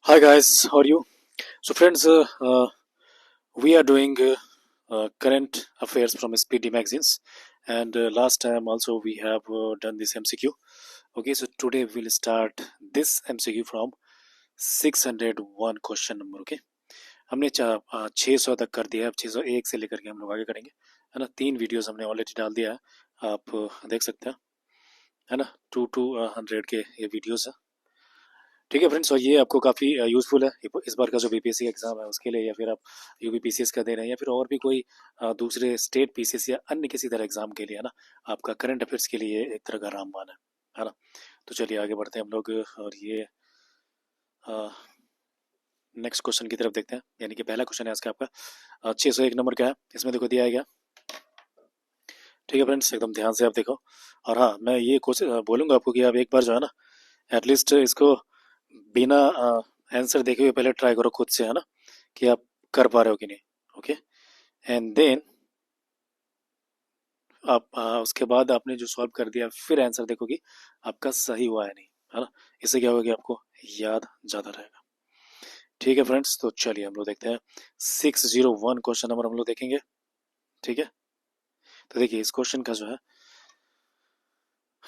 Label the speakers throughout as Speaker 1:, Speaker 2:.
Speaker 1: Hi guys, how are you? So friends, we are doing current affairs from SPD magazines, and last time also we have done this MCQ. Okay, so today we'll start this MCQ from 601 question number. Okay, हमने 600 तक कर दिया है. अब 601 से लेकर के हम लोग आगे करेंगे, है ना. 3 वीडियोस हमने ऑलरेडी डाल दिया है, आप देख सकते हैं, है ना. 200 के ये वीडियोस है. ठीक है फ्रेंड्स, और ये आपको काफ़ी यूज़फुल है इस बार का जो बीपीएससी एग्ज़ाम है उसके लिए, या फिर आप यूपीपीसीएस का दे रहे हैं, या फिर और भी कोई दूसरे स्टेट पीसीएस या अन्य किसी तरह एग्ज़ाम के लिए, है ना. आपका करंट अफेयर्स के लिए एक तरह का रामबाण है ना. तो चलिए आगे बढ़ते हैं हम लोग, और ये नेक्स्ट क्वेश्चन की तरफ देखते हैं. यानी कि पहला क्वेश्चन है इसका आपका 601 नंबर का है. इसमें देखो दिया है क्या. ठीक है फ्रेंड्स, एकदम ध्यान से आप देखो. और हाँ, मैं ये कोशिश बोलूँगा आपको कि आप एक बार जो है ना, एटलीस्ट इसको बिना आंसर देखे हुए पहले ट्राई करो खुद से, है ना, कि आप कर पा रहे हो कि नहीं. ओके, एंड देन आप उसके बाद आपने जो सॉल्व कर दिया फिर आंसर देखो कि आपका सही हुआ है नहीं, है ना. इससे क्या होगा कि आपको याद ज़्यादा रहेगा. ठीक है फ्रेंड्स, तो चलिए हम लोग देखते हैं 601 क्वेश्चन नंबर हम लोग देखेंगे. ठीक है, तो देखिए इस क्वेश्चन का जो है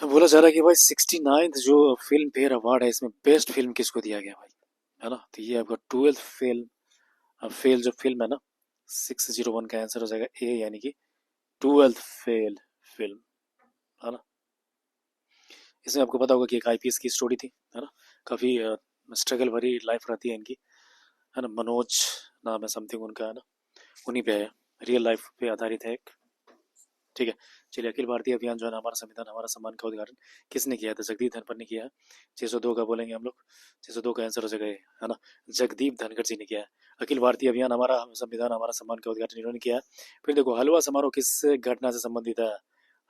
Speaker 1: बोला जा रहा है कि भाई 69th जो फिल्म फेयर अवार्ड है, इसमें बेस्ट फिल्म किसको दिया गया भाई, है ना. तो ये आपका 12th फेल जो फिल्म है ना, 601 का आंसर हो जाएगा ए, यानी कि 12th फेल फिल्म, है ना. इसमें आपको पता होगा कि एक आईपीएस की स्टोरी थी, है ना. काफ़ी स्ट्रगल भरी लाइफ रहती है इनकी, है ना. मनोज नाम है समथिंग उनका, है ना. उन्हीं पे है, रियल लाइफ पे आधारित है एक. ठीक है, चलिए. अखिल भारतीय अभियान जो है ना, हमारा संविधान हमारा सम्मान का उद्घाटन किसने किया था. जगदीप धनखड़ ने किया है. 602 का बोलेंगे हम लोग. 602 का आंसर हो जाएगा ये, है ना. जगदीप धनखड़ जी ने किया है. अखिल भारतीय अभियान हमारा संविधान हमारा सम्मान का उद्घाटन इन्होंने किया है. फिर देखो, हलवा समारोह किस घटना से संबंधित है.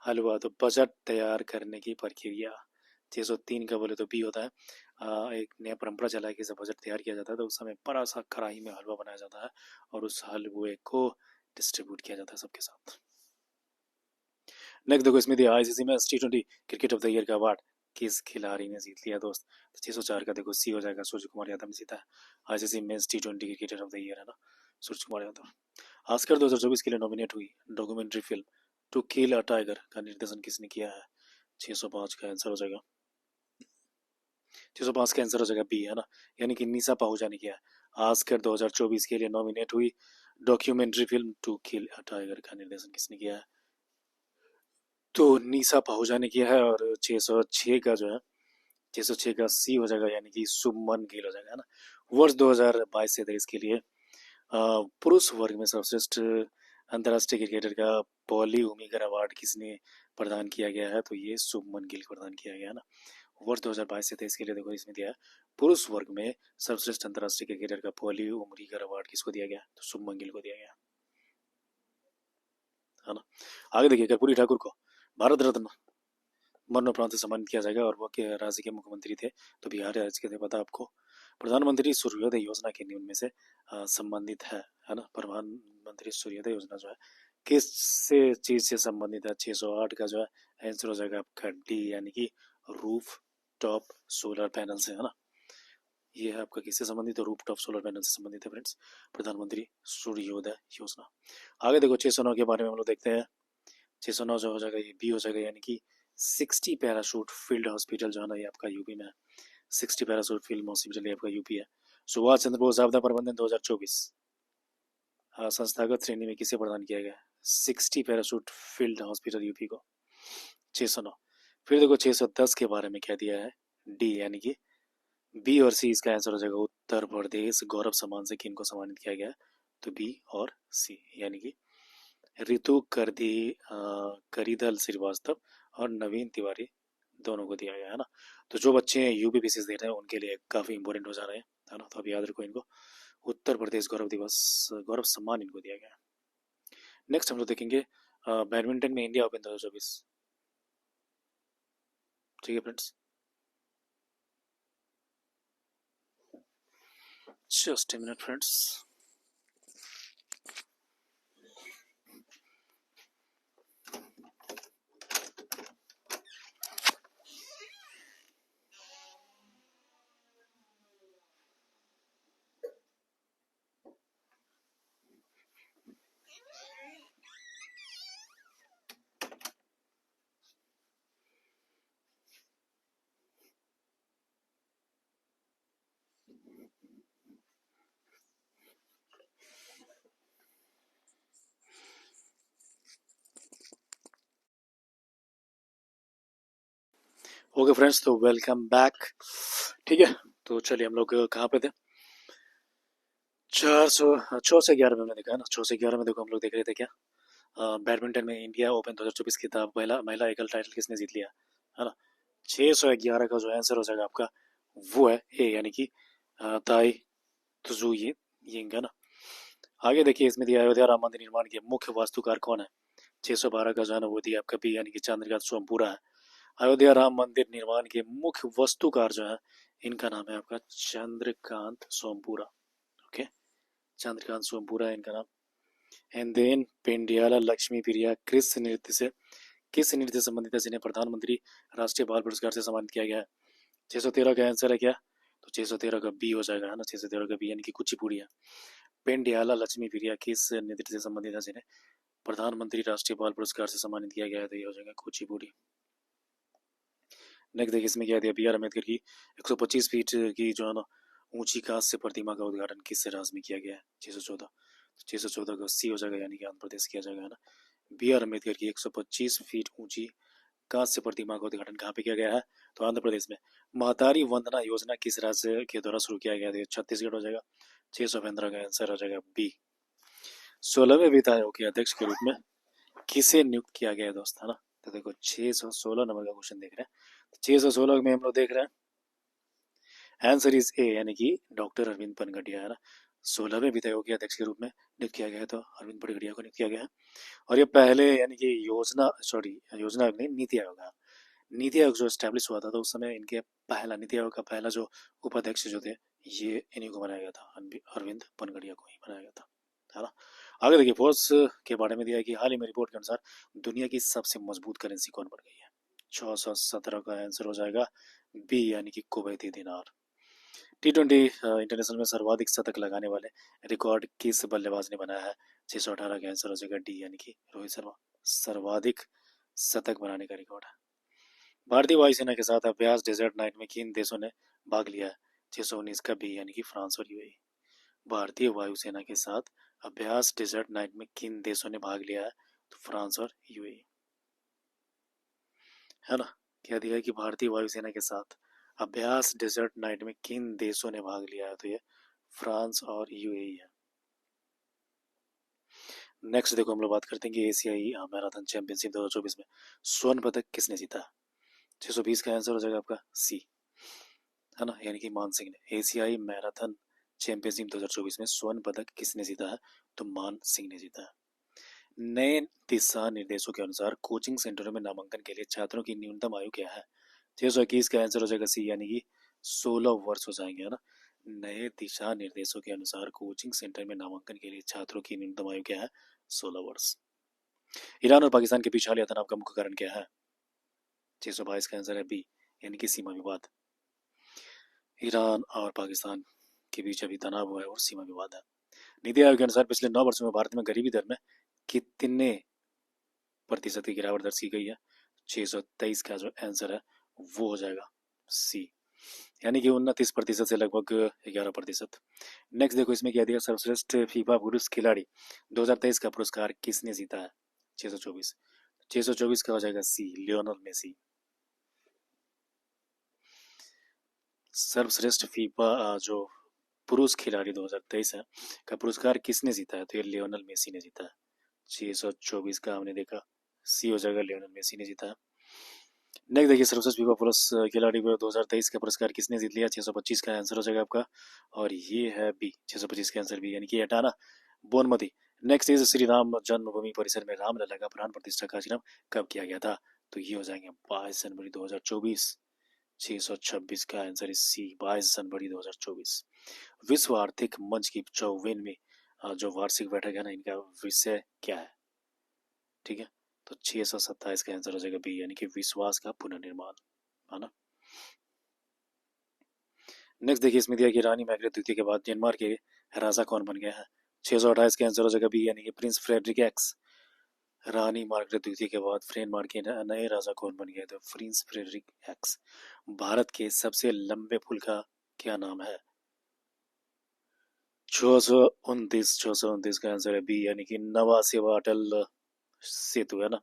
Speaker 1: हलवा तो बजट तैयार करने की प्रक्रिया. 603 का बोले तो बी होता है. एक नया परंपरा चला है कि जब बजट तैयार किया जाता है तो उस समय बड़ा सा कढ़ाई में हलवा बनाया जाता है और उस हलवे को डिस्ट्रीब्यूट किया जाता है सबके साथ. नेक्स्ट देखो, इसमें दिया आईसीसी में T20 cricket of the year का अवार्ड किस खिलाड़ी ने जीत लिया दोस्त. तो 604 का देखो सी हो जाएगा, सूर्य कुमार यादव ने जीता है आईसीसी में T20 cricketer of the year, है ना, सूर्य कुमार यादव. ऑस्कर 2024 के लिए नॉमिनेट हुई documentary film To Kill a Tiger का निर्देशन किसने किया है. 605 का आंसर हो जाएगा, 605 का आंसर हो जाएगा बी, है ना. यानी कि निशा पाहुजा ने किया है. ऑस्कर 2024 के लिए नॉमिनेट हुई documentary film To Kill a Tiger का निर्देशन किसने किया है. तो निशा पाहुजा ने किया है. और 606 का जो है, 606 का सी हो जाएगा, यानी कि शुभमन गिल हो जाएगा, है ना. वर्ष 2022 से 23 के लिए पुरुष वर्ग में सर्वश्रेष्ठ अंतर्राष्ट्रीय क्रिकेटर का पॉली उमीगर अवार्ड किसने प्रदान किया गया है. तो ये शुभमन गिल को प्रदान किया गया, है ना. वर्ष 2022 से 23 के लिए देखो इसमें दिया है पुरुष वर्ग में सर्वश्रेष्ठ अंतर्राष्ट्रीय क्रिकेटर का पॉली उमरीगर अवार्ड किसको दिया गया. तो शुभमन गिल को दिया गया, है ना. आगे देखिए, कर्पूरी ठाकुर को भारत रत्न मरणोपरांत सम्मानित किया जाएगा, और वो के राज्य के मुख्यमंत्री थे. तो बिहार राज्य के थे, पता आपको. प्रधानमंत्री सूर्योदय योजना के नियम में से संबंधित है ना. प्रधानमंत्री सूर्योदय योजना जो है किस से चीज से संबंधित है. 608 का जो है आंसर हो जाएगा आपका डी, यानी कि रूफ टॉप सोलर पैनल से, है ना. ये है आपका किससे संबंधित है, रूफ टॉप सोलर पैनल से संबंधित है फ्रेंड्स, प्रधानमंत्री सूर्योदय योजना. आगे देखो 609 के बारे में हम लोग देखते हैं. 609 जो हो जाएगा ये बी हो जाएगा, यानी कि 60 पैराशूट फील्ड हॉस्पिटल जो है ना, ये आपका यूपी में है. 60 पैराशूट फील्ड हॉस्पिटल ये आपका यूपी है. सुभाष चंद्र बोस आपदा प्रबंधन 2024 संस्थागत श्रेणी में किसे प्रदान किया गया. 60 पैराशूट फील्ड हॉस्पिटल यूपी को. 609. फिर देखो 610 के बारे में क्या दिया है, डी, यानी कि बी और सी इसका आंसर हो जाएगा. उत्तर प्रदेश गौरव सम्मान से किनको सम्मानित किया गया. तो बी और सी, यानी कि रितु करीदल श्रीवास्तव और नवीन तिवारी दोनों को दिया गया, है ना. तो जो बच्चे यूपीपीसी दे रहे हैं उनके लिए काफ़ी इंपॉर्टेंट हो जा रहे हैं, है ना. तो अब याद रखो इनको, उत्तर प्रदेश गौरव दिवस गौरव सम्मान इनको दिया गया. नेक्स्ट हम लोग देखेंगे बैडमिंटन में इंडिया ओपन 2024. ठीक है friends, just a minute friends. Okay friends, तो वेलकम बैक। ठीक है, तो चलिए हम लोग कहाँ पे थे? 6 से 11 में हमने देखा है ना। 6 से 11 में देखो हम लोग देख रहे थे क्या, बैडमिंटन में इंडिया ओपन 2024 की था पहला महिला एकल टाइटल किसने जीत लिया, है ना। 611 का जो आंसर हो जाएगा आपका वो है ए, यानी कि ताई तुजू ये यिंग, है ना। आगे देखिए, इसमें दिया अयोध्या राम मंदिर निर्माण के मुख्य वास्तुकार कौन है। 612 का जो है ना वो दिया आपका बी, यानी कि चंद्रकांत सोमपुरा है। अयोध्या राम मंदिर निर्माण के मुख्य वास्तुकार जो है, इनका नाम है आपका चंद्रकांत सोमपुरा। ओके, चंद्रकांत सोमपुरा है इनका नाम। एंड देन पेंडियाला लक्ष्मी प्रिया किस नृत्य से संबंधित है जिन्हें प्रधानमंत्री राष्ट्रीय बाल पुरस्कार से सम्मानित किया गया है। 613 का आंसर है क्या, तो 613 का बी हो जाएगा, है ना। 613 का बी यानी कि कुचिपुड़ी है। पेंडियाला लक्ष्मी प्रिया किस नृत्य से संबंधित है जिन्हें प्रधानमंत्री राष्ट्रीय बाल पुरस्कार से सम्मानित किया गया है, तो ये हो जाएगा कुचिपुड़ी। नेक्स्ट देखिए, इसमें क्या दिया, बी आर अम्बेडकर की 125 फीट की जो है ना ऊंची कांस्य प्रतिमा का उद्घाटन किस राज्य में किया गया है। 614, 614 का सी हो जाएगा, यानी कि आंध्र प्रदेश किया जाएगा, है ना। बी आर अम्बेडकर की 125 फीट ऊंची कांस्य प्रतिमा का उद्घाटन कहाँ पे किया गया है, तो आंध्र प्रदेश में। महतारी वंदना योजना किस राज्य के द्वारा शुरू किया गया था, छत्तीसगढ़ हो जाएगा। 615 का आंसर हो जाएगा बी। 16वें वित्त आयोग के अध्यक्ष के रूप में किसे नियुक्त किया गया है दोस्त, है ना। तो देखो 616 नंबर का क्वेश्चन देख रहे हैं। 616 में हम लोग देख रहे हैं आंसर इज ए, यानी कि डॉक्टर अरविंद पनगटिया, है ना। 16वें वित्त आयोग के अध्यक्ष के रूप में नियुक्त किया गया है, तो अरविंद पनगटिया को नियुक्त किया गया है। और ये पहले यानी कि योजना नहीं, नीति आयोग है। नीति आयोग जो स्टैब्लिश हुआ था तो उस समय इनके पहला नीति आयोग का पहला जो उपाध्यक्ष जो थे, ये इन्हीं को बनाया गया था, अरविंद पनगटिया को ही बनाया गया था, है ना। आगे देखिए, फोर्स के बारे में दिया है कि हाल ही में रिपोर्ट के अनुसार दुनिया की सबसे मजबूत करेंसी कौन बन गई है। 617 का आंसर हो जाएगा बी, यानी कि कुवैती दिनार। T20 इंटरनेशनल में सर्वाधिक शतक लगाने वाले रिकॉर्ड किस बल्लेबाज ने बनाया है। 618 का आंसर हो जाएगा डी, यानी कि रोहित शर्मा। सर्वाधिक शतक बनाने का रिकॉर्ड है। भारतीय वायुसेना के साथ अभ्यास डेजर्ट नाइट में किन देशों ने भाग लिया है। 619 का बी, यानी कि फ्रांस और यूएई। भारतीय वायुसेना के साथ अभ्यास डेजर्ट नाइट में किन देशों ने भाग लिया है, तो फ्रांस और यूएई, है ना। क्या दिया है कि भारतीय वायुसेना के साथ अभ्यास डेजर्ट नाइट में किन देशों ने भाग लिया है, तो ये फ्रांस और यूएई है। नेक्स्ट देखो, हम लोग बात करते हैं कि एशियाई मैराथन चैंपियनशिप 2024 में स्वर्ण पदक किसने जीता। 620 का आंसर हो जाएगा आपका सी, है ना, यानी कि मान सिंह ने। एशियाई मैराथन चैंपियनशिप 2024 में स्वर्ण पदक किसने जीता है, तो मान सिंह ने जीता है। नए दिशा निर्देशों के अनुसार कोचिंग सेंटरों में नामांकन के लिए छात्रों की न्यूनतम आयु क्या है। 621 का आंसर हो जाएगा सी, यानी कि 16 वर्ष हो जाएंगे, है ना। नए दिशा निर्देशों के अनुसार कोचिंग सेंटर में नामांकन के लिए छात्रों की न्यूनतम आयु क्या है, 16 वर्ष। ईरान और पाकिस्तान के बीच हालिया तनाव का मुख्य कारण क्या है। 622 का आंसर है बी, यानी कि सीमा विवाद। ईरान और पाकिस्तान के बीच अभी तनाव हुआ है और सीमा विवाद है। नीति आयोग के अनुसार पिछले 9 वर्षों में भारत में गरीबी दर में कितने प्रतिशत की गिरावट दर्ज की गई है। 623 का जो आंसर है वो हो जाएगा सी, यानी कि 29% से लगभग 11%। नेक्स्ट देखो, इसमें क्या दिया, सर्वश्रेष्ठ फीफा पुरुष खिलाड़ी 2023 का पुरस्कार किसने जीता है। 624, 624 का हो जाएगा सी, लियोनल मेसी। सर्वश्रेष्ठ फीफा जो पुरुष खिलाड़ी 2023 है का पुरस्कार किसने जीता है, तो ये लियोनल मेसी ने जीता है। 624 का हमने देखा सी हो जाएगा, लियोनल मेसी ने जीता है। नेक्स्ट देखिए, सर्वश्रेष्ठ फीफा पुरुष खिलाड़ी 2023 का पुरस्कार किसने जीत लिया। 625 का आंसर हो जाएगा आपका, और ये है बी, 625 का आंसर बी, यानी कि हटाना Bonmatí. Next is Shri Ram जन्मभूमि परिसर में रामलला का प्राण प्रतिष्ठा कार्यक्रम कब किया गया था, तो ये हो जाएंगे 22 जनवरी 2024। 626 का आंसर इज सी, 22 जनवरी 2024। विश्व आर्थिक मंच की 54वीं जो वार्षिक बैठक है ना, इनका विषय क्या है, ठीक है। तो 627 का आंसर हो जाएगा बी, यानी कि विश्वास का पुनर्निर्माण, है ना। नेक्स्ट देखिए, इसमें दिया कि रानी मार्गरेट द्वितीय के बाद डेनमार्क के राजा कौन बन गया है। 628 का आंसर हो जाएगा बी, यानी कि प्रिंस फ्रेडरिक एक्स। रानी मार्गरेट द्वितीय के बाद डेनमार्क के नए राजा कौन बन गए, तो प्रिंस फ्रेडरिक एक्स। भारत के सबसे लंबे पुल का क्या नाम है। 629 का आंसर है बी, यानी कि नवा सेवा अटल सेतु है ना।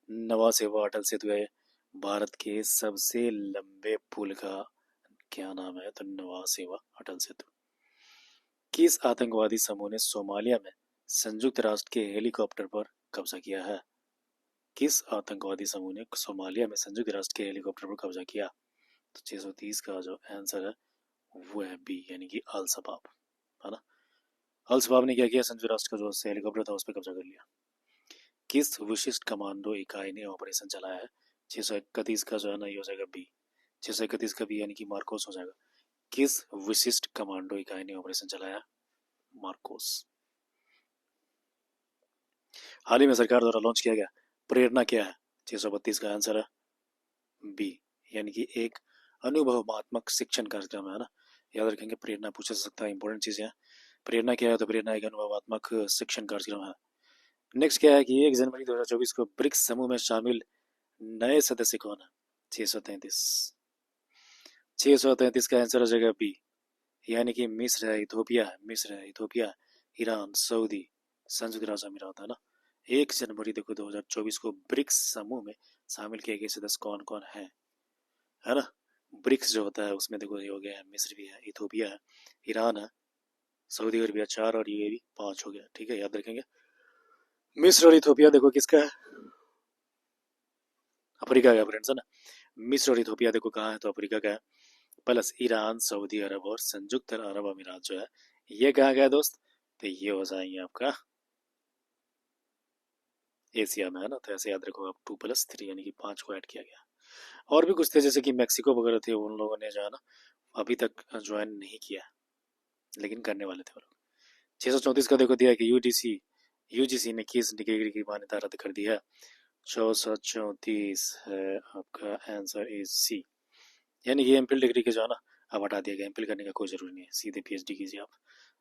Speaker 1: नवा सेवा अटल सेतु है भारत के सबसे लंबे पुल का क्या नाम है? तो नवा सेवा अटल सेतु। किस आतंकवादी समूह ने सोमालिया में संयुक्त राष्ट्र के हेलीकॉप्टर पर कब्जा किया है? किस आतंकवादी समूह ने सोमालिया में संयुक्त राष्ट्र के हेलीकॉप्टर पर कब्जा किया? तो 630 का जो आंसर है वो है बी, यानी कि अल शबाब, है ना। अल शबाब ने क्या किया? संयुक्त राष्ट्र का जो हेलीकॉप्टर था उस पर कब्जा कर लिया। किस विशिष्ट कमांडो इकाई ने ऑपरेशन चलाया है? 631 का जो है ना ये हो जाएगा बी। 631 का बी, यानी कि मार्कोस हो जाएगा। किस विशिष्ट कमांडो इकाई ने ऑपरेशन चलाया? मार्कोस। हाल ही में सरकार द्वारा लॉन्च किया गया प्रेरणा क्या है? 632 का आंसर है बी, यानी कि एक अनुभवात्मक शिक्षण कार्यक्रम है ना। याद रखेंगे, प्रेरणा पूछा जा सकता है, इंपॉर्टेंट चीज है। प्रेरणा क्या है? तो प्रेरणा एक अनुभवात्मक शिक्षण कार्यक्रम है। नेक्स्ट क्या है कि 1 जनवरी 2024 को ब्रिक्स समूह में शामिल नए सदस्य कौन है? 633। 633 का आंसर हो जाएगा बी, यानी कि मिस्र है, इथोपिया, ईरान, सऊदी, संयुक्त राज्य अमीरात, है ना। 1 जनवरी देखो 2024 को ब्रिक्स समूह में शामिल किए गए सदस्य कौन कौन है ना। ब्रिक्स जो होता है उसमें देखो ये हो गया है, मिस्र भी है, इथोपिया है, ईरान है, सऊदी अरबिया 4 और यूएई 5 हो गया। ठीक है, याद रखेंगे। मिस्र और इथोपिया देखो किसका है? अफ्रीका का फ्रेंड्स, है ना। मिस्र और इथोपिया देखो कहाँ है? तो अफ्रीका का है। प्लस ईरान, सऊदी अरब और संयुक्त अरब अमीरात जो है ये कहाँ गया दोस्त? तो ये हो जाएंगे आपका एशिया में, है ना। तो ऐसे याद रखो आप, 2+3 यानी कि 5 को ऐड किया गया। और भी कुछ थे जैसे कि मैक्सिको वगैरह थे, उन लोगों ने जो है ना अभी तक ज्वाइन नहीं किया, लेकिन करने वाले थे वो लोग। 634 का देखो दिया है कि यूजीसी ने किस डिग्री की मान्यता रद्द कर दी है? 634 है आपका आंसर इज सी, यानी कि एमफिल डिग्री के जो है ना अब हटा दिया गया। एमफिल करने का कोई जरूरी नहीं है, सीधे पीएचडी कीजिए आप,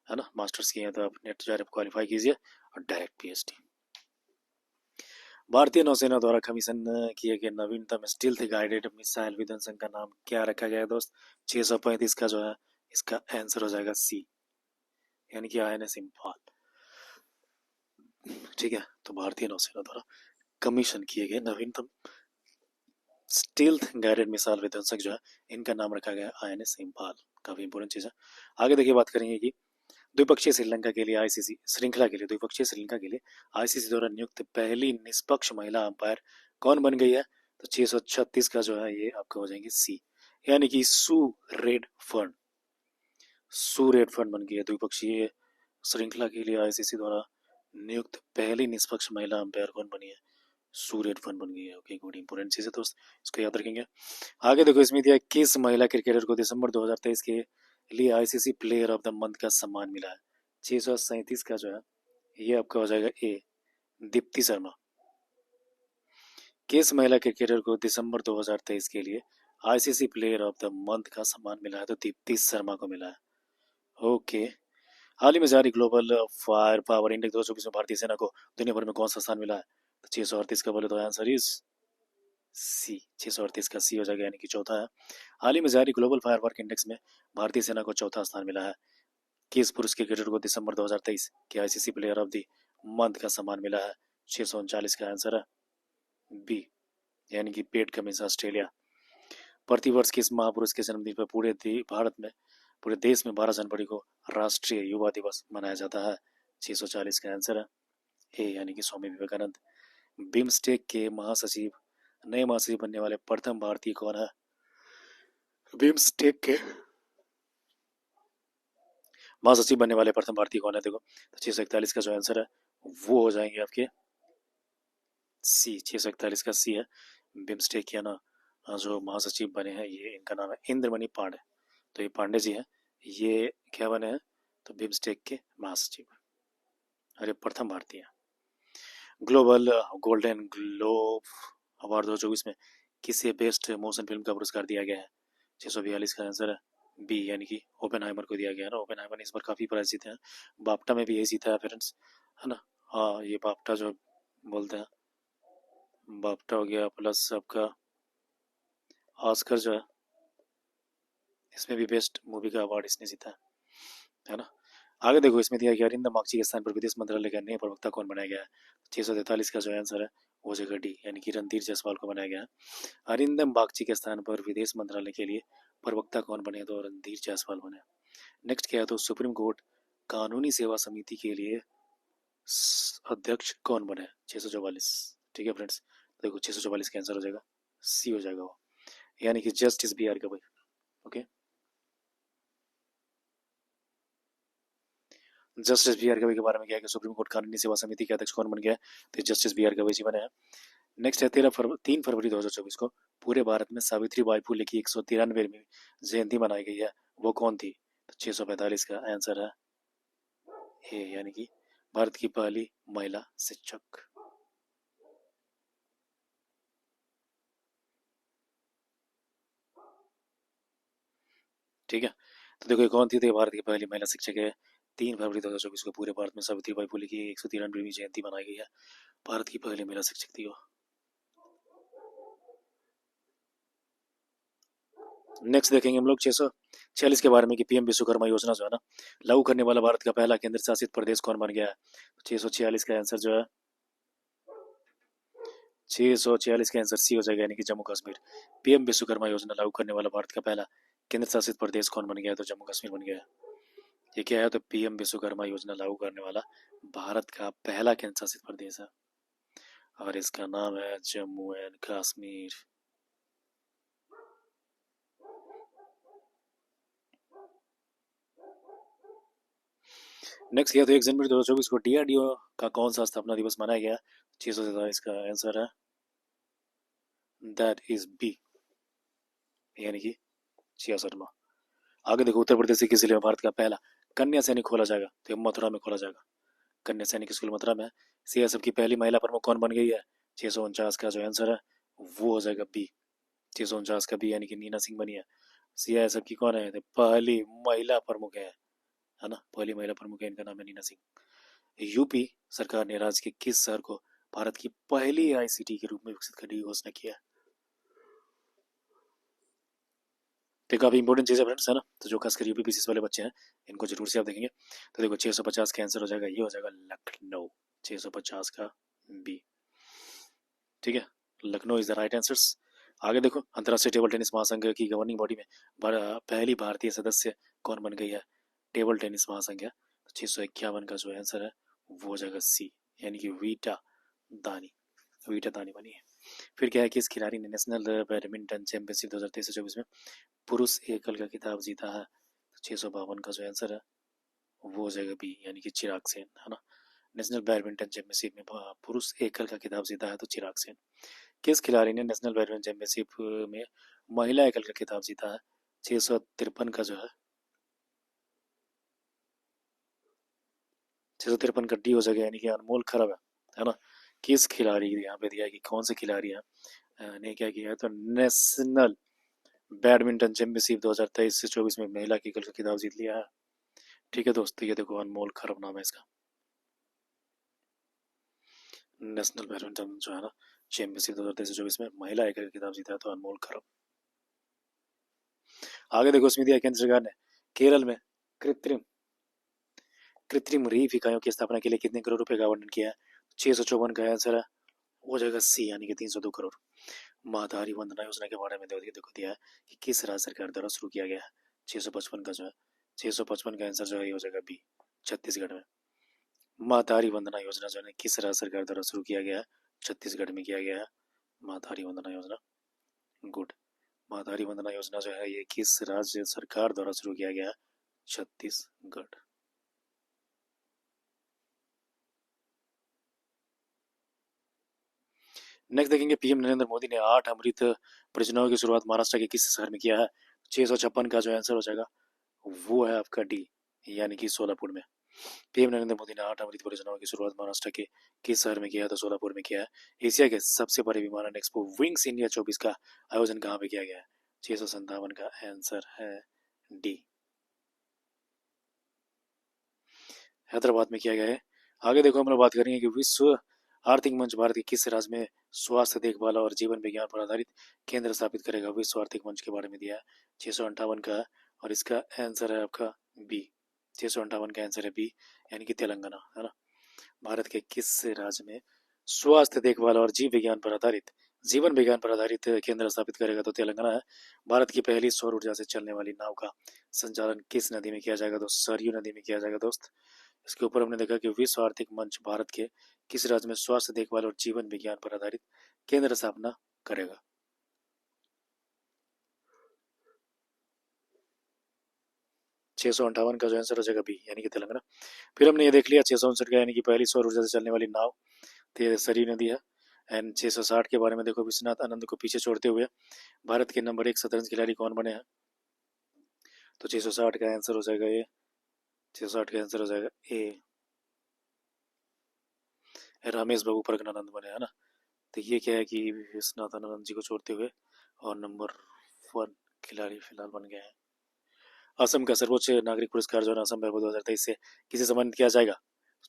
Speaker 1: है ना। मास्टर्स किए हैं तो आप नेट जो क्वालिफाई कीजिए और डायरेक्ट पीएचडी। भारतीय नौसेना द्वारा कमीशन किए गए नवीनतम स्टील्थ गाइडेड मिसाइल विध्वंसक का नाम क्या रखा गया है दोस्त? 635 का जो है इसका आंसर हो जाएगा सी, यानी कि आईएनएस इम्फाल। ठीक है, तो भारतीय नौसेना द्वारा कमीशन किए गए नवीनतम स्टील्थ गाइडेड मिसाइल विध्वंसक जो है इनका नाम रखा गया आईएनएस इम्फाल। काफी इंपोर्टेंट चीज है। आगे देखिए, बात करेंगे कि द्विपक्षीय श्रीलंका के लिए आईसीसी श्रृंखला के लिए द्विपक्षीय श्रीलंका के लिए आईसीसी द्वारा नियुक्त पहली निष्पक्ष महिला अंपायर कौन बन गई है? तो 636 का जो है ये आपका हो जाएंगे सी, यानी कि सू रेड फर्न। सू रेड फर्न बन गई है द्विपक्षीय श्रृंखला के लिए आईसीसी द्वारा नियुक्त पहली निष्पक्ष महिला अंपायर कौन बनी है? सू रेड फर्न बन गई है। ओके, गुड, इंपोर्टेंट चीज है दोस्त, इसको याद रखेंगे। आगे देखो, इसमें दिया किस महिला क्रिकेटर को दिसंबर 2023 के लिए ICC player of the month का सम्मान मिला है? 637 का जो है ये आपका हो जाएगा ए, दीप्ति शर्मा। किस महिला क्रिकेटर को दिसंबर 2023 के लिए ICC player of the month का सम्मान मिला है? तो दीप्ति शर्मा को मिला है। ओके। हाल ही में जारी ग्लोबल फायर पावर इंडेक्स 2024 में भारतीय सेना को दुनिया भर में कौन सा स्थान मिला है? तो 638 का बोले तो आंसर इज सी, 638 का सी हो जाएगा, यानी कि चौथा है। हाल ही में जारी ग्लोबल फायर वर्क इंडेक्स में भारतीय सेना को चौथा स्थान मिला है। किस पुरुष क्रिकेटर को दिसंबर 2023 के ICC player of the month का सम्मान मिला है? 639 का आंसर है बी, यानी कि पेट कमिंस, ऑस्ट्रेलिया। प्रतिवर्ष किस महापुरुष के जन्मदिन पर भारत में पूरे देश में 12 जनवरी को राष्ट्रीय युवा दिवस मनाया जाता है? 640 का आंसर है ए, यानी कि स्वामी विवेकानंद। बिम्स्टेक के महासचिव नए महासचिव बनने वाले प्रथम भारतीय कौन है? बिम्स्टेक के महासचिव बनने वाले प्रथम भारतीय कौन है? देखो, तो 641 का जो आंसर है वो हो जाएंगे आपके सी, 641 का सी है। बिम्स्टेक के ना जो महासचिव बने हैं ये, इनका नाम है इंद्रमणि पांडे। तो ये पांडे जी हैं, ये क्या बने हैं? तो बिम्स्टेक के महासचिव, अरे प्रथम भारतीय। ग्लोबल गोल्डन ग्लोब अवार्ड 2024 में किसे बेस्ट मोशन फिल्म का पुरस्कार दिया गया है? 642 का आंसर है बी, यानी कि ओपेनहाइमर को दिया गया है ना। ओपेनहाइमर ने इस बार काफी प्राइज जीते हैं, बाफ्टा में भी यही जीता है फ्रेंड्स, है ना। हाँ, ये बाफ्टा जो बोलते हैं, बाफ्टा हो गया, प्लस आपका ऑस्कर जो है इसमें भी बेस्ट मूवी का अवार्ड इसने जीता है ना। आगे देखो इसमें दिया गया अरिंदम बागची के स्थान पर विदेश मंत्रालय का नया प्रवक्ता कौन बनाया गया है? 643 का जो आंसर है वो हो जाएगा डी, यानी कि रणधीर जायसवाल को बनाया गया है। अरिंदम बागची के स्थान पर विदेश मंत्रालय के लिए प्रवक्ता कौन बने? तो रणधीर जायसवाल बने। नेक्स्ट क्या है, तो सुप्रीम कोर्ट कानूनी सेवा समिति के लिए अध्यक्ष कौन बने? 644। ठीक है फ्रेंड्स, देखो 644 का आंसर हो जाएगा सी हो जाएगा वो, यानी कि Justice B R Gavai. Okay, Justice B R Gavai के बारे में क्या है कि सुप्रीम कोर्ट कानूनी सेवा समिति के अध्यक्ष कौन बन गया है? तो जस्टिस बी आर गवई जी बने हैं। नेक्स्ट है 3 फरवरी 2024 को पूरे भारत में सावित्री बाई फुले की 193वीं जयंती मनाई गई है, वो कौन थी? तो 645 का आंसर है ए, यानी कि भारत की पहली महिला शिक्षक। ठीक है, तो देखो ये कौन थी? तो भारत की पहली महिला शिक्षक है। 3 फरवरी 2024 को पूरे भारत में सावित्री बाई फुले की 193वीं जयंती मनाई गई है, भारत की पहली महिला शिक्षक थी वो। नेक्स्ट देखेंगे हम लोग 646 के बारे में कि पीएम विश्वकर्मा योजना जो है ना लागू करने वाला भारत का पहला केंद्र शासित प्रदेश कौन बन गया है? 646 का आंसर जो है 646 का आंसर सी हो जाएगा, यानी कि जम्मू कश्मीर। पीएम विश्वकर्मा योजना लागू करने वाला भारत का पहला केंद्र शासित प्रदेश कौन बन गया है? तो जम्मू कश्मीर बन गया है। ये क्या है? तो पीएम विश्वकर्मा योजना लागू करने वाला भारत का पहला केंद्र शासित प्रदेश है और इसका नाम है जम्मू एंड कश्मीर। नेक्स्ट किया तो 1 जनवरी 2024 को डीआरडीओ का कौन सा स्थापना दिवस मनाया गया? 647 का आंसर है दैट इज बी, यानी कि 66वां। आगे देखो उत्तर प्रदेश के किस जिले में भारत का पहला कन्या सैनिक खोला जाएगा? तो मथुरा में खोला जाएगा, कन्या सैनिक स्कूल मथुरा में। सीआईएसएफ की पहली महिला प्रमुख कौन बन गई है? 649 का जो आंसर है वो हो जाएगा बी, 649 का बी, यानी कि नीना सिंह बनी है। सीआईएसएफ की कौन है? तो पहली महिला प्रमुख है ना, पहली महिला प्रमुख है, इनका नाम है नीना सिंह। यूपी सरकार ने राज्य के किस शहर को भारत की पहली आईसीटी के रूप में विकसित करने की घोषणा किया? तो काफी इंपॉर्टेंट चीज है फ्रेंड्स, है ना, तो जो खासकर यूपी पीसीएस वाले बच्चे हैं इनको जरूर से आप देखेंगे। तो देखो 650 का आंसर हो जाएगा, ये हो जाएगा लखनऊ, 650 का बी। ठीक है, Lucknow is the right answer. आगे देखो अंतर्राष्ट्रीय टेबल टेनिस महासंघ की गवर्निंग बॉडी में पहली भारतीय सदस्य कौन बन गई है? टेबल टेनिस महासंघ है, 651 का जो आंसर है वो हो जाएगा सी, यानी कि वीटा दानी, वीटा दानी बनी है। फिर क्या है कि इस खिलाड़ी ने नेशनल बैडमिंटन चैंपियनशिप 2023-24 में पुरुष एकल का खिताब जीता है, 652 का जो आंसर है वो हो जाएगा बी, यानी कि चिराग सेन, है ना। नेशनल बैडमिंटन चैंपियनशिप में पुरुष एकल का खिताब जीता है तो चिराग सेन। किस खिलाड़ी ने नेशनल बैडमिंटन चैंपियनशिप में महिला एकल का खिताब जीता है? 653 का जो है 653 का डी हो जाएगा, यानी कि अनमोल खरब है ना। किस खिलाड़ी, यहाँ पे दिया है कि कौन से खिलाड़ी है ने क्या किया है? तो नेशनल बैडमिंटन चैंपियनशिप 2023 से 24 में महिला की एकल का खिताब जीत लिया है। ठीक है दोस्तों, ये देखो अनमोल खरब नाम है इसका। नेशनल बैडमिंटन जो है ना चैंपियनशिप 2023-24 में महिला एकल का खिताब जीता है तो अनमोल खरब। आगे देखो इसमें दिया केंद्र सरकार ने केरल में कृत्रिम कृत्रिम रीफ इकाइयों की स्थापना के लिए कितने करोड़ रुपए का आवंटन किया है? 654 का आंसर है हो जाएगा सी, यानी कि 302 करोड़। मातहारी वंदना योजना के बारे में देखो दिया है कि किस राज्य सरकार द्वारा शुरू किया गया है? 655 का जो है 655 का आंसर जो है ये हो जाएगा बी, छत्तीसगढ़ में। मातहारी वंदना योजना जो है किस राज्य सरकार द्वारा शुरू किया गया है? छत्तीसगढ़ में किया गया है मातहारी वंदना योजना। गुड, मातहारी वंदना योजना जो है ये किस राज्य सरकार द्वारा शुरू किया गया है? छत्तीसगढ़। नेक्स्ट देखेंगे पीएम नरेंद्र मोदी ने 8 अमृत परियोजनाओं की शुरुआत महाराष्ट्र के किस शहर में किया है? 656 का जो आंसर हो जाएगा वो है आपका डी, यानी कि सोलापुर में। पीएम नरेंद्र मोदी ने 8 अमृत परियोजनाओं की शुरुआत महाराष्ट्र के किस शहर में किया है? तो सोलापुर में किया है। एशिया के सबसे बड़े विमानन एक्सपो विंग्स इंडिया 24 का आयोजन कहाँ पे किया गया है? 657 का आंसर है डी, हैदराबाद में किया गया है। आगे देखो हम लोग बात करेंगे कि विश्व आर्थिक मंच भारत के किस राज्य में स्वास्थ्य देखभाल और जीवन विज्ञान पर आधारित केंद्र स्थापित करेगा? विश्व आर्थिक मंच के बारे में दिया है, 658 का है और इसका आंसर है आपका बी, 658 का आंसर है बी, यानी कि तेलंगाना, है ना। भारत के किस राज्य में स्वास्थ्य देखभाल और जीवन विज्ञान पर आधारित केंद्र स्थापित करेगा? तो तेलंगाना है। भारत की पहली सौर ऊर्जा से चलने वाली नाव का संचालन किस नदी में किया जाएगा? तो सरयू नदी में किया जाएगा दोस्त। इसके ऊपर हमने देखा कि विश्व आर्थिक मंच भारत के किस राज्य में स्वास्थ्य देखभाल और जीवन विज्ञान पर आधारित केंद्र स्थापना करेगा? 658 का जो आंसर हो जाएगा बी, यानी कि तेलंगाना। फिर हमने ये देख लिया 659 का, यानी कि पहली सौर ऊर्जा से चलने वाली नाव सरयू नदी है। एंड 660 के बारे में देखो, विश्वनाथ आनंद को पीछे छोड़ते हुए भारत के नंबर 1 शतरंज खिलाड़ी कौन बने हैं? तो 660 का आंसर हो जाएगा ए, 660 का आंसर हो जाएगा ए, रमेश बाबू प्रज्ञानंद बने, है ना। तो ये क्या है कि विश्वनाथ आनंद जी को छोड़ते हुए और नंबर 1 खिलाड़ी फिलहाल बन गए हैं। असम का सर्वोच्च नागरिक पुरस्कार जो है असम वैभव 2023 से किसे सम्मानित किया जाएगा?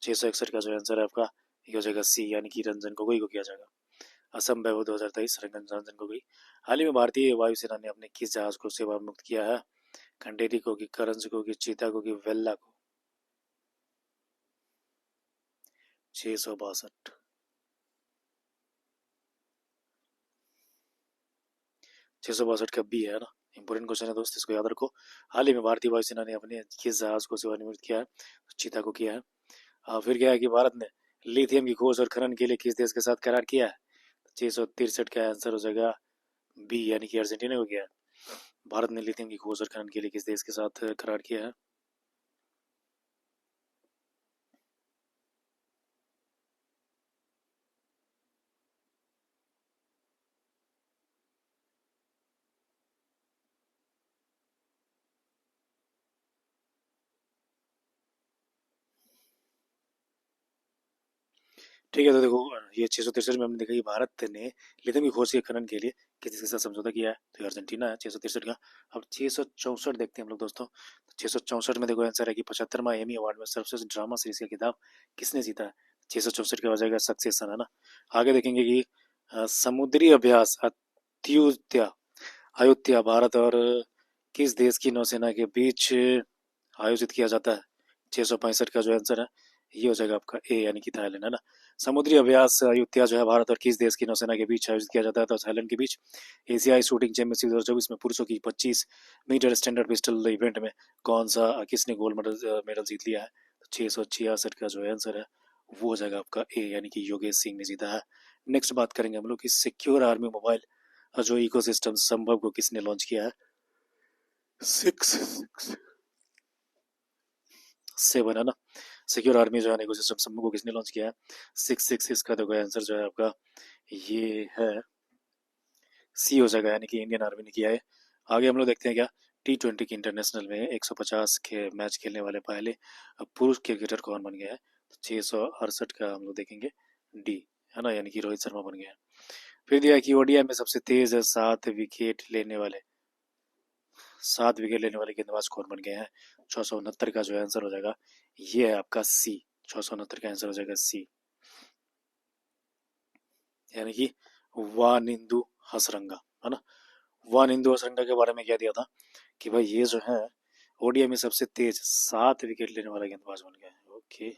Speaker 1: 661 का जो आंसर है आपका ये हो जाएगा सी, यानी कि रंजन गोगोई को किया जाएगा। असम वैभव 2023 रंजन गोगोई। हाल ही में भारतीय वायुसेना ने अपने किस जहाज को सेवा मुक्त किया है? खंडेरी को कि करंज को कि चीता को कि वेल्ला को? 662 662 का बी है ना। इंपोर्टेंट क्वेश्चन है दोस्त, इसको याद रखो। हाल ही में भारतीय वायुसेना ने अपने किस जहाज को सेवानिवृत्त किया है? चीता को किया है। फिर क्या है कि भारत ने लिथियम की खोज और खनन के लिए किस देश के साथ करार किया है? 663 का आंसर हो जाएगा बी, यानी कि अर्जेंटीना को किया है। भारत ने लिथियम की खोज और खनन के लिए किस देश के साथ करार किया है? ठीक है, तो देखो ये 663 में हमने देखा कि भारत ने लिथियम की खोज के खनन के लिए किसी के साथ समझौता किया है, तो ये अर्जेंटीना है 663 का। अब 664 देखते हैं हम लोग दोस्तों। 664 में देखो आंसर है कि 75वां एमी अवार्ड में सर्वश्रेष्ठ ड्रामा सीरीज का खिताब किसने जीता है? 664 का हो जाएगा सक्सेशन, है ना। आगे देखेंगे कि समुद्री अभ्यास अत्युत्या अयोध्या भारत और किस देश की नौसेना के बीच आयोजित किया जाता है? 665 का जो आंसर है ये हो जाएगा आपका ए, यानी कि थाईलैंड, है ना। समुद्री अभ्यास अयुत्या जो है भारत और किस देश की नौसेना के बीच आयोजित किया जाता है? तो थाईलैंड के बीच। एशियाई शूटिंग चैंपियनशिप 2024 में पुरुषों की 25 मीटर स्टैंडर्ड पिस्टल इवेंट में कौन सा किसने गोल्ड मेडल मेडल जीत लिया है? तो 666 का जो आंसर है वो हो जाएगा आपका ए, यानी कि योगेश सिंह ने जीता है। नेक्स्ट बात करेंगे हम लोग कि सिक्योर आर्मी मोबाइल जो इकोसिस्टम संभव को किसने लॉन्च किया है? 667, है ना। सिक्योर आर्मी जो है इकोसिस्टम समूह को किसने लॉन्च किया है? 666 का देखो आंसर जो है आपका ये है सी हो जाएगा, यानी कि इंडियन आर्मी ने किया है। आगे हम लोग देखते हैं क्या T20 की इंटरनेशनल में 150 के मैच खेलने वाले पहले पुरुष क्रिकेटर कौन बन गया है? तो 668 का हम लोग देखेंगे डी, है ना, यानी कि रोहित शर्मा बन गया है। फिर दिया है कि ओडीआई में सबसे तेज 7 विकेट लेने वाले गेंदबाज कौन बन गए हैं? 669 का जो आंसर हो जाएगा ये है आपका सी, 669 का आंसर हो जाएगा सी, यानी कि वानिंदु हसरंगा, है ना। वानिंदु हसरंगा के बारे में क्या दिया था कि भाई ये जो है ओडीआई में सबसे तेज 7 विकेट लेने वाला गेंदबाज बन गया है। ओके,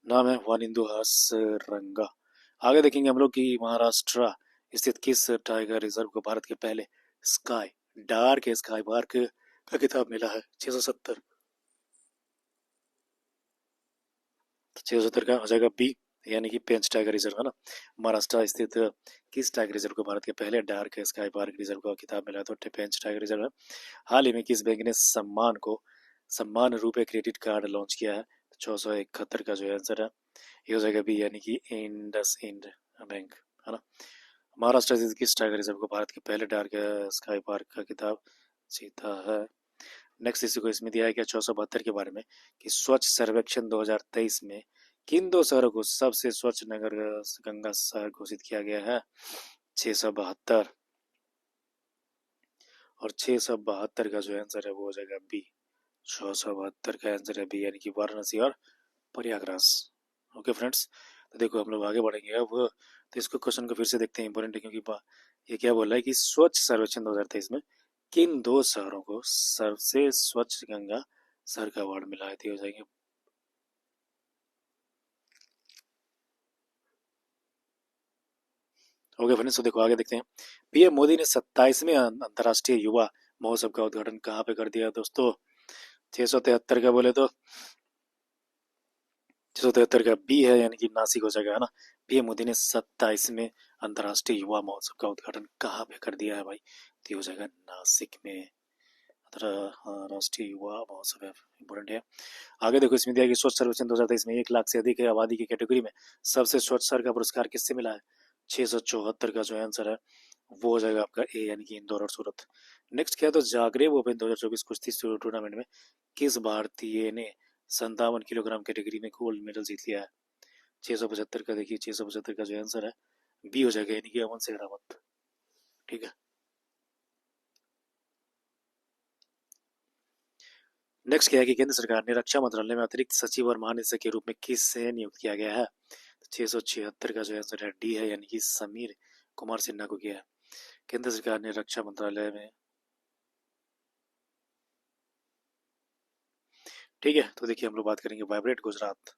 Speaker 1: नाम है वानिंदु हसरंगा। आगे देखेंगे हम लोग कि महाराष्ट्र स्थित किस टाइगर रिजर्व को भारत के पहले स्काई डार्क स्काई पार्क का खिताब मिला है? 670, 670 का हो जाएगा बी, यानी कि पेंच टाइगर रिजर्व, है ना। महाराष्ट्र स्थित किस टाइगर रिजर्व को भारत के पहले डार्क स्काई पार्क रिजर्व का खिताब मिला? तो पेंच टाइगर रिजर्व है। हाल ही में किस बैंक ने सम्मान रूपे क्रेडिट कार्ड लॉन्च किया है? 671 का जो आंसर है ये हो जाएगा बी, यानी कि इंडस इंड बैंक, है ना। महाराष्ट्र स्थित किस टाइगर रिजर्व को भारत के पहले डार्क स्काई पार्क का खिताब जीता है? नेक्स्ट इसी को इसमें दिया है क्या 672 के बारे में कि स्वच्छ सर्वेक्षण 2023 में किन दो शहरों को सबसे स्वच्छ नगर गंगा शहर घोषित किया गया है? 672, और 672 का जो आंसर है वो हो जाएगा बी, 672 का आंसर है बी, यानी कि वाराणसी और प्रयागराज। ओके फ्रेंड्स, तो देखो हम लोग आगे बढ़ेंगे अब। तो इसको क्वेश्चन को फिर से देखते हैं, इंपॉर्टेंट है क्योंकि ये क्या बोल रहा है कि स्वच्छ सर्वेक्षण 2023 में किन दो शहरों को सबसे स्वच्छ गंगा शहर का अवार्ड मिला है? तो ये हो जाएंगे। हो गया फ्रेंड्स, तो देखो आगे देखते हैं। पीएम मोदी ने 27वें अंतर्राष्ट्रीय युवा महोत्सव का उद्घाटन कहाँ पे कर दिया दोस्तों? 673 का बोले तो 673 का बी है, यानी कि नासिक हो जाएगा, है ना। पीएम मोदी ने 27वें अंतर्राष्ट्रीय युवा महोत्सव का उद्घाटन कहाँ पे कर दिया है भाई? तो ये हो जाएगा नासिक में। राष्ट्रीय युवा महोत्सव है, इंपॉर्टेंट है। आगे देखो, इसमें दिया कि स्वच्छ सर्वेक्षण 2023 में 1 लाख से अधिक है आबादी की कैटेगरी में सबसे स्वच्छ शहर का पुरस्कार किससे मिला है? 674 का जो आंसर है वो हो जाएगा आपका ए, यानी कि इंदौर और सूरत। नेक्स्ट क्या है, तो जागरेब ओपन 2024 कुश्ती टूर्नामेंट में किस भारतीय ने 57 किलोग्राम कैटेगरी में गोल्ड मेडल जीत लिया है? 675 का देखिए, 675 का जो आंसर है बी हो जाएगा, यानी कि अमन सेहरावत। ठीक है। नेक्स्ट क्या है कि केंद्र सरकार ने रक्षा मंत्रालय में अतिरिक्त सचिव और महानिदेशक के रूप में किससे नियुक्त किया गया है? 676 का जो आंसर है डी है, यानी कि समीर कुमार सिन्हा को किया है। केंद्र सरकार ने रक्षा मंत्रालय में। ठीक है, तो देखिए हम लोग बात करेंगे वाइब्रेट गुजरात।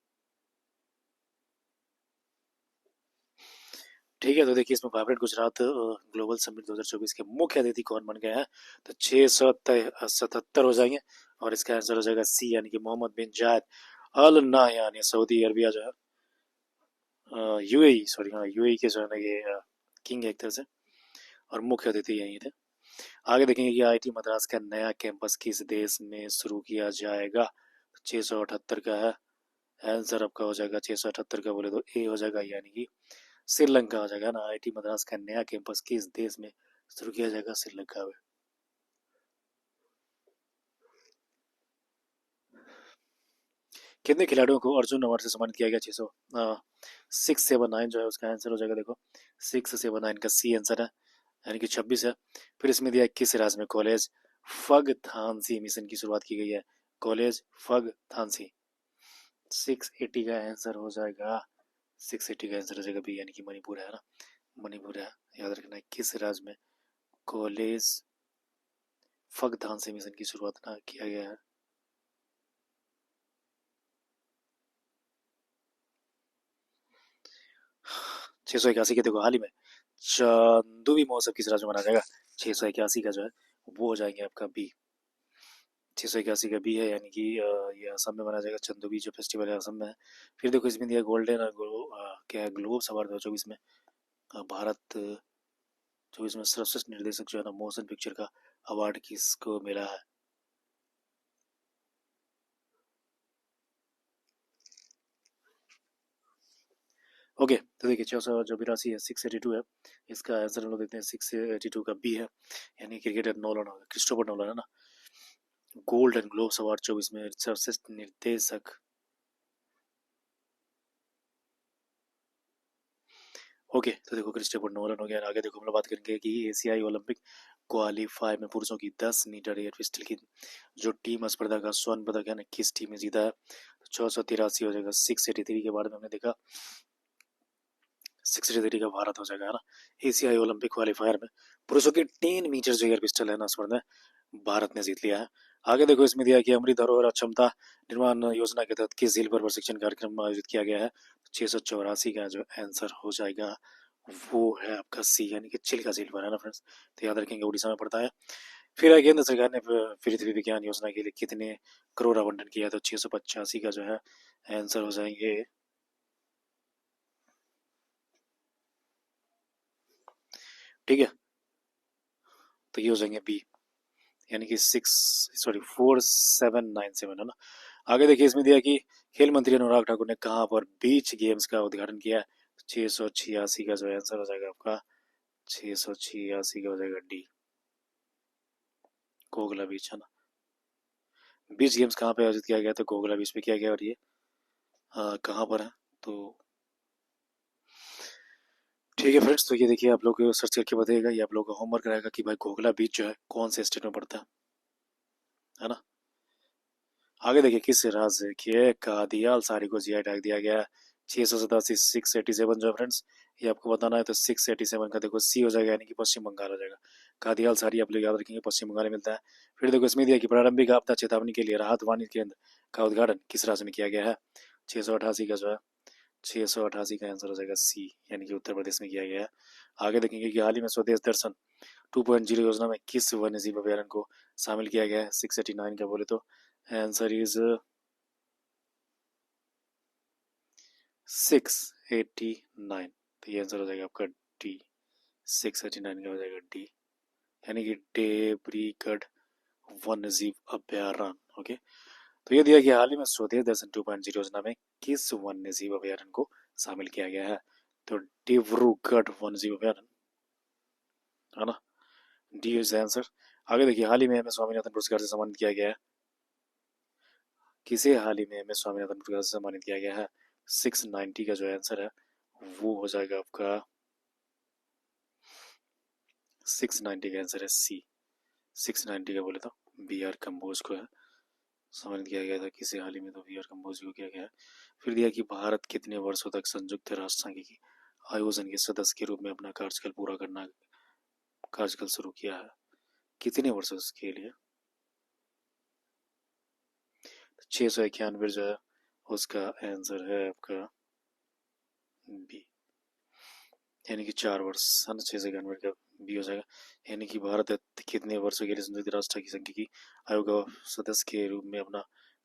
Speaker 1: ठीक है, तो देखिए इसमें वाइब्रेंट गुजरात ग्लोबल समिट 2024 के मुख्य अतिथि कौन बन गए हैं? तो 677 हो जाएंगे, और इसका आंसर हो जाएगा सी, यानी कि मोहम्मद बिन जायद अल नाह्यान, ये सऊदी अरबिया जो है, यूएई, सॉरी, हाँ यूएई के जो है ना ये किंग एक तरह से, और मुख्य अतिथि यही थे। आगे देखेंगे कि आईआईटी मद्रास का नया कैंपस किस देश में शुरू किया जाएगा? 678 का है आंसर, आपका हो जाएगा 678 का बोले तो ए हो जाएगा, यानी कि श्रीलंका हो जाएगा ना। आईआईटी मद्रास का नया कैंपस किस देश में शुरू किया जाएगा? श्रीलंका में। कितने खिलाड़ियों को अर्जुन अवार्ड से सम्मानित किया गया? 600 679 जो है उसका आंसर हो जाएगा, देखो 679 का सी आंसर है, यानी कि 26 है। फिर इसमें दिया किस राज्य में कॉलेज फग थानसी मिशन की शुरुआत की गई है? कॉलेज फग थानसी। 680 का आंसर हो जाएगा, 680 का आंसर हो जाएगा बी, यानी कि मणिपुर है ना। मणिपुर है, याद रखना है। किस राज्य में कॉलेज फगधान से मिशन की शुरुआत ना किया गया है? 681 के देखो हाल ही में चंदूवी महोत्सव किस राज्य में मनाया जाएगा? 681 का जो है वो हो जाएंगे आपका बी। 681 का बी है, यानी कि ये असम में मनाया जाएगा। चंदूवी जो फेस्टिवल है असम में है। फिर देखो इसमें दिया गोल्डन और क्या है ग्लोब्स अवार्ड 2024 में भारत 24 में सर्वश्रेष्ठ निर्देशक जो है ना मोशन पिक्चर का अवार्ड किसको मिला है? ओके, तो देखिए 600 जो 82 है 682 है, इसका आंसर हम लोग देते हैं 682 का बी है, यानी क्रिकेटर नोलन होगा, क्रिस्टोफर नोलन है ना। गोल्डन ग्लोब्स अवार्ड 24 में सर्वश्रेष्ठ निर्देशक। ओके, तो देखो क्रिस्टोफर नोलन हो गया। आगे देखो हम लोग बात करेंगे कि एशियाई ओलंपिक क्वालीफाई में पुरुषों की 10 मीटर एयर पिस्टल की जो टीम स्पर्धा का स्वर्ण पदक है ना किस टीम ने जीता है? तो 683 हो जाएगा। 683 के बारे में हमने देखा, 683 का भारत हो जाएगा, है ना। एशियाई ओलंपिक क्वालिफायर में पुरुषों की 10 मीटर जो एयर पिस्टल है ना स्पर्धा भारत ने जीत लिया है। आगे देखो इसमें दिया कि अमृत धरोहर क्षमता निर्माण योजना के तहत किस झील पर प्रशिक्षण कार्यक्रम आयोजित किया गया है? 684 का जो आंसर हो जाएगा वो है आपका सी, यानी कि चिल्का झील पर, है ना फ्रेंड्स। तो याद रखेंगे उड़ीसा में पड़ता है। फिर केंद्र सरकार ने पृथ्वी विज्ञान योजना के लिए कितने करोड़ आवंटन किया? तो 685 का जो है आंसर हो जाएंगे। ठीक है, तो ये हो जाएंगे बी, यानी कि 4797 है ना। आगे देखिए इसमें दिया कि खेल मंत्री अनुराग ठाकुर ने कहाँ पर बीच गेम्स का उद्घाटन किया है? 686 का जो आंसर हो जाएगा आपका 686 का हो जाएगा डी, गोगला बीच, है ना। बीच गेम्स कहाँ पे आयोजित किया गया? तो गोगला बीच पे किया गया, और ये कहाँ पर है? तो ठीक है फ्रेंड्स, तो ये देखिए आप लोग सर्च करके बताइएगा, ये आप लोग का होमवर्क रहेगा कि भाई घोघला बीच जो है कौन से स्टेट में पड़ता है ना। आगे देखिए किस राज्य के कादियाल साड़ी को जीआई टैग दिया गया है? 687, 687 जो है फ्रेंड्स, ये आपको बताना है। तो 687 का देखो सी हो जाएगा, यानी कि पश्चिम बंगाल हो जाएगा। कादियाल सारी आप लोग याद रखेंगे, पश्चिम बंगाल में मिलता है। फिर देखो इसमें दिया कि प्रारंभिक आपदा चेतावनी के लिए राहत वाणी केंद्र का उद्घाटन किस राज्य में किया गया है? 688 का जो है, 688 का आंसर हो जाएगा सी, यानी कि उत्तर प्रदेश में किया गया है। आगे देखेंगे कि हाल ही में स्वदेश दर्शन 2.0 योजना में किस वन्य जीव अभ्यारण्य को शामिल किया गया है? 689 का बोले तो आंसर इज 689, तो ये आंसर हो जाएगा आपका डी। 689 का हो जाएगा डी, यानी कि डेब्रीगढ़ वन्य जीव अभ्यारण्य। ओके, तो ये दिया गया हाल ही में स्वदेश दर्शन 2.0 योजना में किस वन्य जीव अभ्यारण्य को शामिल किया गया है? तो डिब्रूगढ़ वन्य जीव अभ्यारण्य, है ना, डी इज आंसर। आगे देखिए, हाल ही में हमें स्वामीनाथन पुरस्कार से सम्मानित किया गया है, किसे हाल ही में हमें स्वामीनाथन पुरस्कार से सम्मानित किया गया है? 690 का जो आंसर है वो हो जाएगा आपका 690 का आंसर है सी। 690 का बोले तो बी आर कम्बोज को है सम्मानित किया गया था, किसे हाल ही में, तो बी आर कम्बोज को किया गया है। फिर दिया कि भारत कितने वर्षों तक संयुक्त राष्ट्र संघ की आयोजन के सदस्य के रूप में अपना कार्यकाल शुरू किया है? कितने वर्षों के लिए? 691 जो है उसका आंसर है आपका बी, यानी कि 4 वर्ष, है ना, 691 का बी हो जाएगा। यानी कि भारत कितने वर्षों के लिए संयुक्त राष्ट्र की संघ की आयोग सदस्य के रूप में अपना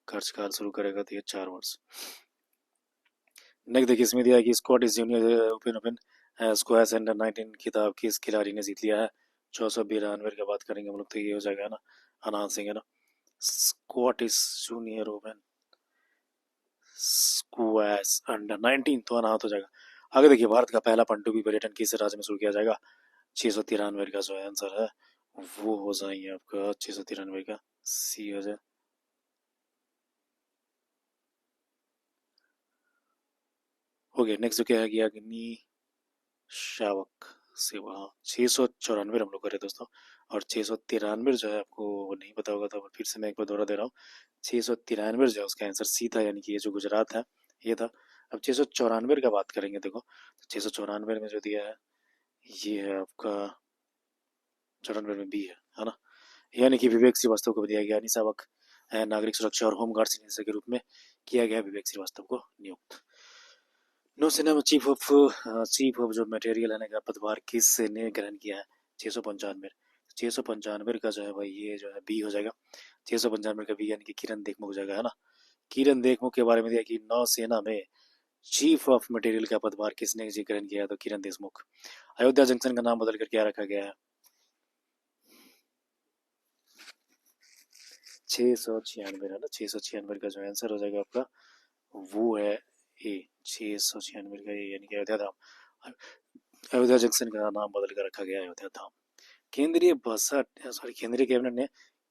Speaker 1: कार्यकाल शुरू करेगा? तो ये 4 वर्ष। नेक्स्ट देखिए, इसमें दिया है कि Scottish junior open open squash under 19 खिताब किस खिलाड़ी ने जीत लिया है? 492 की बात करेंगे हम लोग, तो ये हो जाएगा ना अनान सिंह, है ना। Scottish junior open squash under 19 तो अनाहत हो जाएगा। आगे देखिए, भारत का पहला पनडुब्बी पर्यटन किस राज्य में शुरू किया जाएगा? 693 का जो आंसर है वो हो जाएंगे आपका 693 का सी हो जाए। ओके, नेक्स्ट जो क्या है कि अग्नि शावक से वहाँ 694 हम लोग करे दोस्तों, और 693 जो है आपको नहीं पता होगा, तो फिर से मैं एक बार दोहरा दे रहा हूँ। 693 जो है उसका आंसर सी था, यानी कि ये जो गुजरात है ये था। अब 694 का बात करेंगे, देखो तो 694 में जो दिया है ये है आपका 94 में बी है ना, यानी कि विवेक श्रीवास्तव को दिया गया निशावक नागरिक सुरक्षा और होमगार्ड निदेशक के रूप में किया गया विवेक श्रीवास्तव को नियुक्त। नौसेना में चीफ ऑफ जो मटेरियल है का पदभार किसने ग्रहण किया है? 695, 695 का जो है भाई ये जो है बी हो जाएगा। 695 का बी, यानी कि किरण देखमुख हो जाएगा, है ना। किरण देखमुख के बारे में दिया कि नौसेना में चीफ ऑफ मटेरियल का पदभार किसने ग्रहण किया है? तो किरण देशमुख। अयोध्या जंक्शन का नाम बदल कर क्या रखा गया है? 696 है ना, 696 का जो आंसर हो जाएगा आपका वो है ए, 696 का ए, यानी कि अयोध्या धाम। अयोध्या जंक्शन का नाम बदल कर रखा गया है अयोध्या धाम। केंद्रीय कैबिनेट ने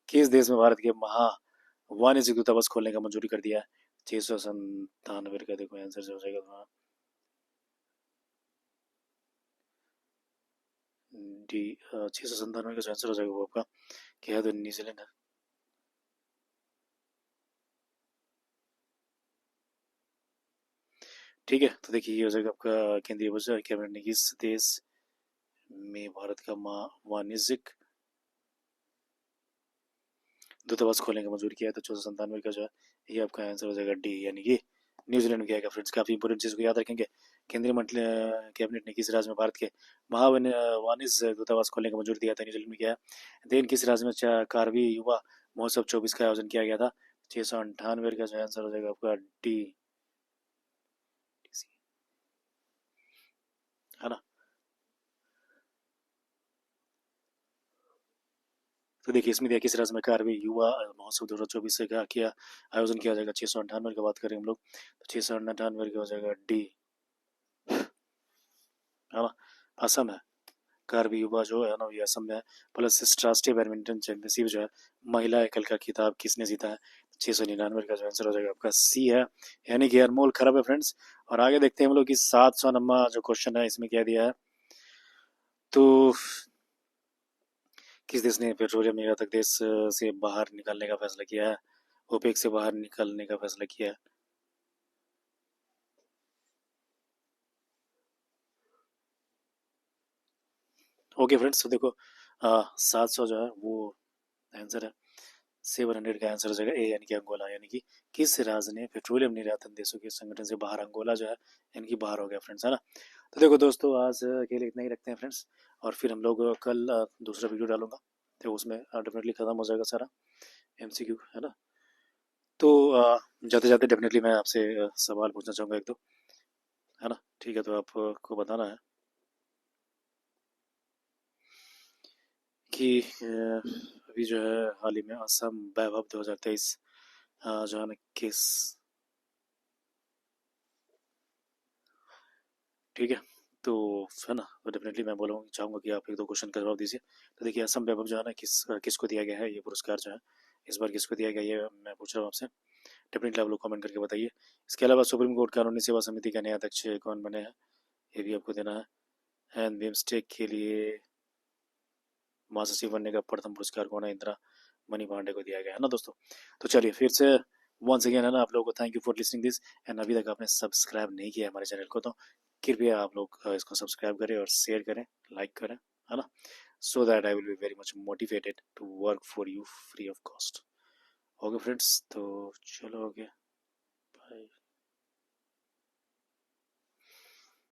Speaker 1: किस देश में भारत के महा वाणिज्यिक दूतावास खोलने का मंजूरी कर दिया है? 697 का देखो आंसर जो हो जाएगा डी। 697 का आंसर हो जाएगा वो आपका क्या है? तो न्यूजीलैंड है। ठीक है, तो देखिए ये हो जाएगा आपका केंद्रीय बजट कैबिनेट ने किस देश में भारत का वाणिज्यिक दूतावास खोलने का मंजूरी किया है? तो 697 का जो है ये आपका आंसर हो जाएगा डी, यानी कि न्यूजीलैंड में किया गया। फ्रेंड्स, काफी इंपोर्टेंट चीज को याद रखेंगे। केंद्रीय कैबिनेट ने किस राज्य में भारत के वाणिज्य दूतावास खोलने का मंजूरी दिया था? न्यूजीलैंड में किया है। देन किस राज्य में कारवी युवा महोत्सव 24 का आयोजन किया गया था? 698 का जो आंसर हो जाएगा आपका डी, है ना। तो देखिए इसमें दिया किस राज्य में कारवी युवा महोत्सव 2024 से क्या किया आयोजन किया जाएगा? 698 की बात करें हम लोग, तो 698 का हो जाएगा डी, है ना। असम है, कारवी युवा जो है ना ये असम में है। प्लस राष्ट्रीय बैडमिंटन चैंपियनशिप जो है महिला एकल का खिताब किसने जीता है? 699 का जो आंसर हो जाएगा आपका सी है, यानी कि अनमोल खराब है फ्रेंड्स। और आगे देखते हैं हम लोग कि 700 नंबर जो क्वेश्चन है इसमें क्या दिया है। तो किस देश ने पेट्रोलियम निर्यातक देश से बाहर निकलने का फैसला किया है? ओपेक से बाहर निकलने का फैसला किया है। ओके फ्रेंड्स, तो देखो 700 जो है वो आंसर है। 700 का आंसर हो जाएगा ए, यानी कि अंगोला। यानी कि किस राज्य ने पेट्रोलियम निर्यातन देशों के संगठन से बाहर अंगोला जो है यानी कि बाहर हो गया फ्रेंड्स, है ना। तो देखो दोस्तों, आज के लिए इतना ही रखते हैं फ्रेंड्स, और फिर हम लोग कल दूसरा वीडियो डालूंगा, तो उसमें डेफिनेटली खत्म हो जाएगा सारा एमसीक्यू, है ना। तो जाते जाते डेफिनेटली मैं आपसे सवाल पूछना चाहूँगा एक दो, है ना। ठीक है, तो आपको बताना है कि अभी जो है हाल ही में असम वैभव 2023 जो है ना किस, ठीक है, तो है ना, तो डेफिनेटली मैं बोलूँगा चाहूँगा कि आप एक दो क्वेश्चन का जवाब दीजिए। तो देखिए, असम वैभव जो है ना किसको दिया गया है, ये पुरस्कार जो है इस बार किसको दिया गया, ये मैं पूछ रहा हूँ आपसे। डेफिनेटली आप लोग कमेंट करके बताइए। इसके अलावा सुप्रीम कोर्ट कानूनी सेवा समिति का नया अध्यक्ष कौन बने हैं, ये भी आपको देना है। एंड बिम्स्टेक के लिए महासचिव बनने का प्रथम पुरस्कार कौन है, इंदिरा मनी पांडे को दिया गया है ना दोस्तों। तो चलिए फिर से वंस अगेन, है ना, आप लोगों को thank you for listening this. And अभी तक आपने सब्सक्राइब नहीं किया है हमारे चैनल को, तो कृपया आप लोग इसको सब्सक्राइब करें और शेयर करें, लाइक करें, है ना, so that I will be very much motivated to work for you free of cost. Okay friends, तो चलो, ओके, बाय।